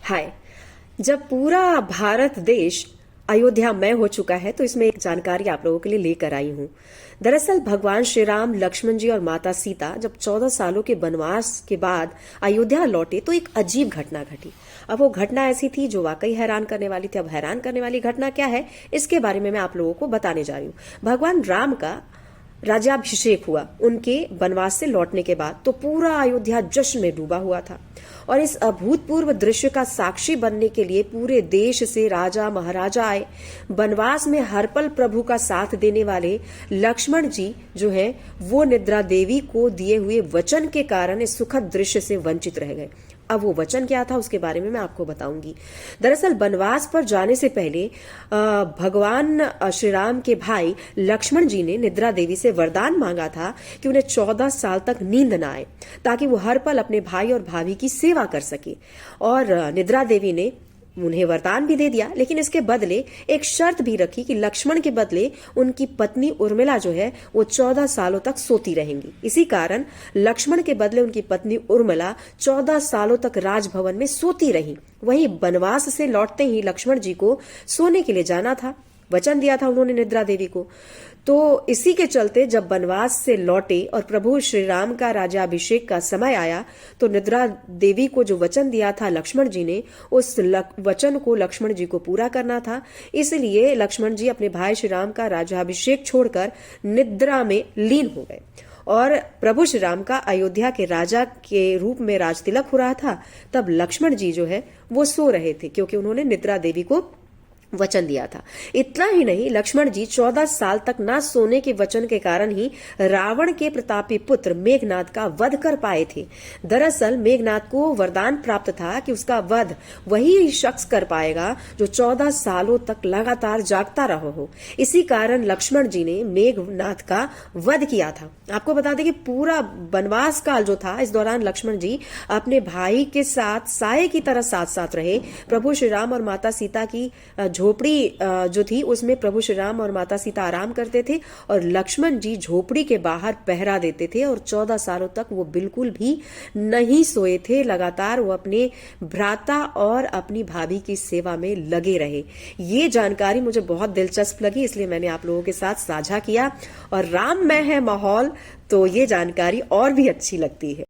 हाय। जब पूरा भारत देश अयोध्यामय हो चुका है तो इसमें एक जानकारी आप लोगों के लिए लेकर आई हूँ। दरअसल भगवान श्री राम, लक्ष्मण जी और माता सीता जब 14 सालों के वनवास के बाद अयोध्या लौटे तो एक अजीब घटना घटी। अब वो घटना ऐसी थी जो वाकई हैरान करने वाली थी। अब हैरान करने वाली घटना क्या है, इसके बारे में मैं आप लोगों को बताने जा रही हूँ। भगवान राम का राज्याभिषेक हुआ उनके वनवास से लौटने के बाद, तो पूरा अयोध्या जश्न में डूबा हुआ था। और इस अभूतपूर्व दृश्य का साक्षी बनने के लिए पूरे देश से राजा महाराजा आए। वनवास में हर पल प्रभु का साथ देने वाले लक्ष्मण जी जो हैं, वो निद्रा देवी को दिए हुए वचन के कारण इस सुखद दृश्य से वंचित रह गए। अब वो वचन क्या था उसके बारे में मैं आपको बताऊंगी। दरअसल वनवास पर जाने से पहले भगवान श्री राम के भाई लक्ष्मण जी ने निद्रा देवी से वरदान मांगा था कि उन्हें 14 साल तक नींद न आए, ताकि वो हर पल अपने भाई और भाभी की सेवा कर सके। और निद्रा देवी ने उन्हें वरदान भी दे दिया, लेकिन इसके बदले एक शर्त भी रखी कि लक्ष्मण के बदले उनकी पत्नी उर्मिला जो है वो 14 सालों तक सोती रहेंगी। इसी कारण लक्ष्मण के बदले उनकी पत्नी उर्मिला 14 सालों तक राजभवन में सोती रही। वहीं वनवास से लौटते ही लक्ष्मण जी को सोने के लिए जाना था, वचन दिया था उन्होंने निद्रा देवी को। तो इसी के चलते जब वनवास से लौटे और प्रभु श्री राम का राज्याभिषेक का समय आया, तो निद्रा देवी को जो वचन दिया था लक्ष्मण जी ने, उस वचन को लक्ष्मण जी को पूरा करना था। इसलिए लक्ष्मण जी अपने भाई श्री राम का राज्याभिषेक छोड़कर निद्रा में लीन हो गए। और प्रभु श्री राम का अयोध्या के राजा के रूप में राज तिलक हो रहा था, तब लक्ष्मण जी जो है वो सो रहे थे, क्योंकि उन्होंने निद्रा देवी को वचन दिया था। इतना ही नहीं, लक्ष्मण जी 14 साल तक ना सोने के वचन के कारण ही रावण के प्रतापी पुत्र मेघनाथ का वध कर पाए थे। दरअसल मेघनाथ को वरदान प्राप्त था कि उसका वध वही शख्स कर पाएगा जो 14 सालों तक लगातार जागता रहा हो। इसी कारण लक्ष्मण जी ने मेघनाथ का वध किया था। आपको बता दें कि पूरा वनवास काल जो था, इस दौरान लक्ष्मण जी अपने भाई के साथ साये की तरह साथ साथ रहे। प्रभु श्री राम और माता सीता की झोपड़ी जो थी उसमें प्रभु श्री राम और माता सीता आराम करते थे और लक्ष्मण जी झोपड़ी के बाहर पहरा देते थे। और 14 सालों तक वो बिल्कुल भी नहीं सोए थे। लगातार वो अपने भ्राता और अपनी भाभी की सेवा में लगे रहे। ये जानकारी मुझे बहुत दिलचस्प लगी, इसलिए मैंने आप लोगों के साथ साझा किया। और राममय है माहौल, तो ये जानकारी और भी अच्छी लगती है।